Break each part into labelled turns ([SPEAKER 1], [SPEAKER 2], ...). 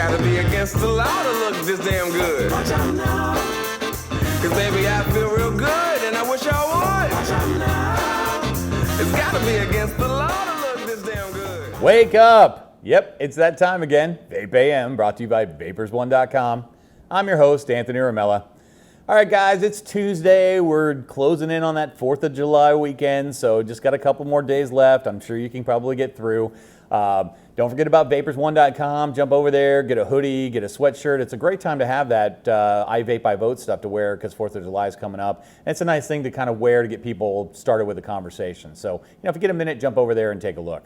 [SPEAKER 1] gotta be against the law to look this damn good. Watch out now. Cause baby, I feel real good and I wish I would. Watch out now. It's gotta be against the law to look this damn good.
[SPEAKER 2] Wake up! Yep, it's that time again. Vape Am, brought to you by vapers1.com. I'm your host, Anthony Ramella. All right, guys, it's Tuesday. We're closing in on that 4th of July weekend, so just got a couple more days left. I'm sure you can probably get through. Don't forget about vapers1.com. Jump over there, get a hoodie, get a sweatshirt. It's a great time to have that I Vape, I Vote stuff to wear because 4th of July is coming up. And it's a nice thing to kind of wear to get people started with a conversation. So, if you get a minute, jump over there and take a look.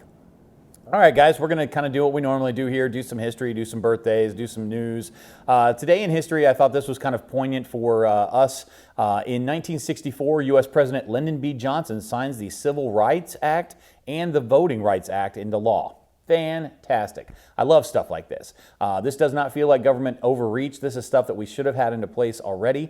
[SPEAKER 2] All right, guys, we're going to kind of do what we normally do here, do some history, do some birthdays, do some news. Today in history, I thought this was kind of poignant for us. In 1964, U.S. President Lyndon B. Johnson signs the Civil Rights Act and the Voting Rights Act into law. Fantastic. I love stuff like this. This does not feel like government overreach. This is stuff that we should have had into place already.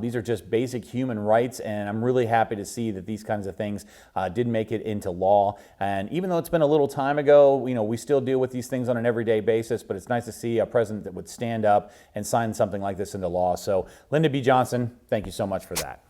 [SPEAKER 2] These are just basic human rights, and I'm really happy to see that these kinds of things did make it into law. And even though it's been a little time ago, we still deal with these things on an everyday basis, but it's nice to see a president that would stand up and sign something like this into law. So, Lyndon B. Johnson, thank you so much for that.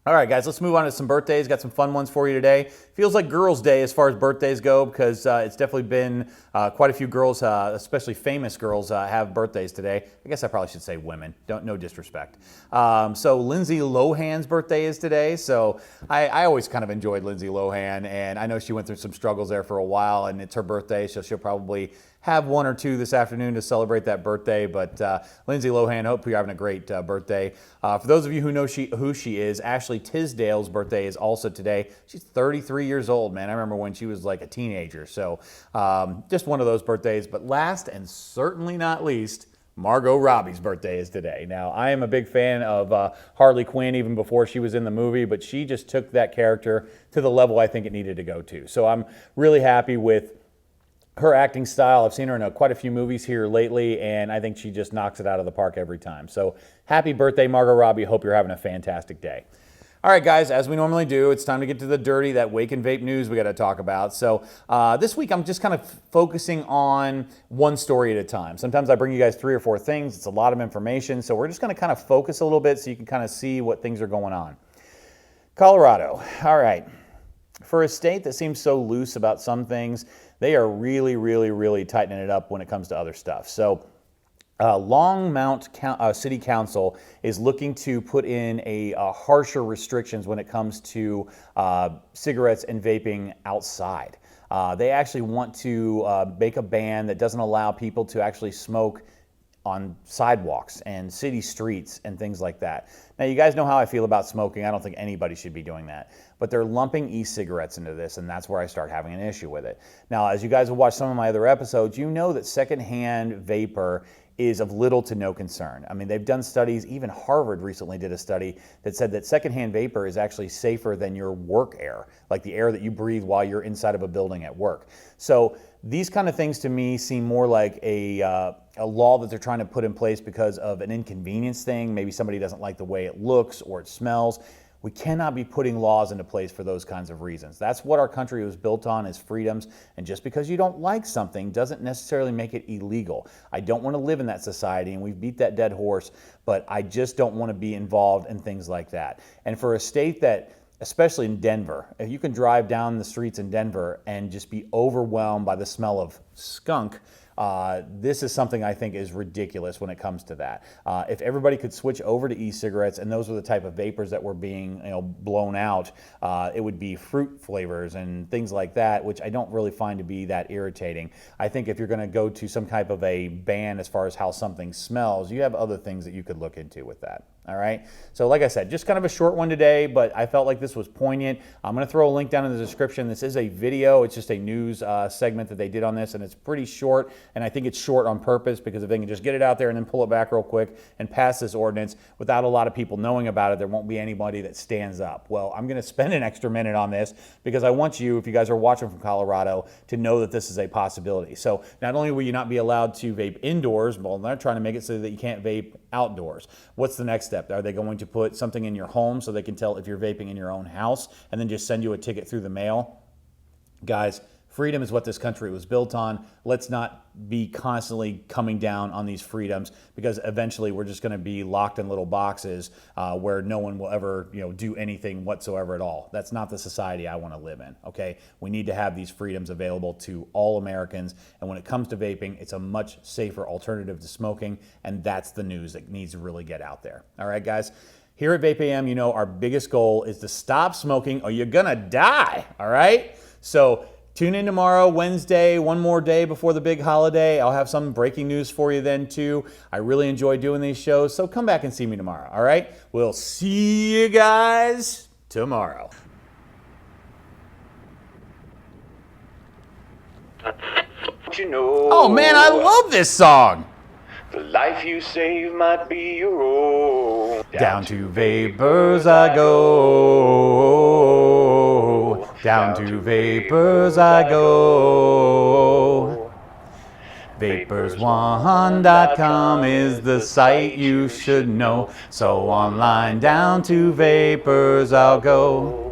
[SPEAKER 2] All right, guys, let's move on to some birthdays. Got some fun ones for you today. Feels like Girls' Day as far as birthdays go because it's definitely been quite a few girls, especially famous girls, have birthdays today. I guess I probably should say women. No disrespect. So Lindsay Lohan's birthday is today. So I always kind of enjoyed Lindsay Lohan, and I know she went through some struggles there for a while, and it's her birthday, so she'll probably have one or two this afternoon to celebrate that birthday. But Lindsay Lohan, hope you're having a great birthday. For those of you who know who she is, Ashley Tisdale's birthday is also today. She's 33 years old, man. I remember when she was like a teenager. So just one of those birthdays. But last and certainly not least, Margot Robbie's birthday is today. Now, I am a big fan of Harley Quinn even before she was in the movie, but she just took that character to the level I think it needed to go to. So I'm really happy with her acting style. I've seen her in quite a few movies here lately, and I think she just knocks it out of the park every time. So happy birthday, Margot Robbie. Hope you're having a fantastic day. All right, guys, as we normally do, it's time to get to the dirty, that wake and vape news we got to talk about. So this week, I'm just kind of focusing on one story at a time. Sometimes I bring you guys 3 or 4 things. It's a lot of information, so we're just going to kind of focus a little bit so you can kind of see what things are going on. Colorado. All right. For a state that seems so loose about some things, they are really tightening it up when it comes to other stuff. So Longmont City Council is looking to put in a harsher restrictions when it comes to cigarettes and vaping outside. They actually want to make a ban that doesn't allow people to actually smoke on sidewalks and city streets and things like that. Now, you guys know how I feel about smoking. I don't think anybody should be doing that. But they're lumping e-cigarettes into this, and that's where I start having an issue with it. Now, as you guys have watched some of my other episodes, you know that secondhand vapor is of little to no concern. I mean, they've done studies, even Harvard recently did a study that said that secondhand vapor is actually safer than your work air, like the air that you breathe while you're inside of a building at work. So these kind of things to me seem more like a law that they're trying to put in place because of an inconvenience thing. Maybe somebody doesn't like the way it looks or it smells. We cannot be putting laws into place for those kinds of reasons. That's what our country was built on, is freedoms. And just because you don't like something doesn't necessarily make it illegal. I don't want to live in that society, and we've beat that dead horse, but I just don't want to be involved in things like that. And for a state that, especially in Denver, if you can drive down the streets in Denver and just be overwhelmed by the smell of skunk, this is something I think is ridiculous when it comes to that. If everybody could switch over to e-cigarettes, and those were the type of vapors that were being blown out, it would be fruit flavors and things like that, which I don't really find to be that irritating. I think if you're going to go to some type of a ban as far as how something smells, you have other things that you could look into with that. All right. So like I said, just kind of a short one today, but I felt like this was poignant. I'm going to throw a link down in the description. This is a video. It's just a news segment that they did on this, and it's pretty short. And I think it's short on purpose because if they can just get it out there and then pull it back real quick and pass this ordinance without a lot of people knowing about it, there won't be anybody that stands up. Well, I'm going to spend an extra minute on this because I want you, if you guys are watching from Colorado, to know that this is a possibility. So not only will you not be allowed to vape indoors, well, they're trying to make it so that you can't vape outdoors. What's the next step? Are they going to put something in your home so they can tell if you're vaping in your own house and then just send you a ticket through the mail? Guys, Freedom is what this country was built on. Let's not be constantly coming down on these freedoms, because eventually we're just going to be locked in little boxes where no one will ever, do anything whatsoever at all. That's not the society I want to live in. Okay, we need to have these freedoms available to all Americans. And when it comes to vaping, it's a much safer alternative to smoking, and that's the news that needs to really get out there. All right, guys. Here at Vape Am, our biggest goal is to stop smoking or you're gonna die. All right. So tune in tomorrow, Wednesday, one more day before the big holiday. I'll have some breaking news for you then too. I really enjoy doing these shows, so come back and see me tomorrow, all right? We'll see you guys tomorrow. Oh man, I love this song.
[SPEAKER 3] The life you save might be your own.
[SPEAKER 2] Down to vapors I go. Down to vapors I go. Vapors1.com is the site you should know. So online, down to vapors I'll go.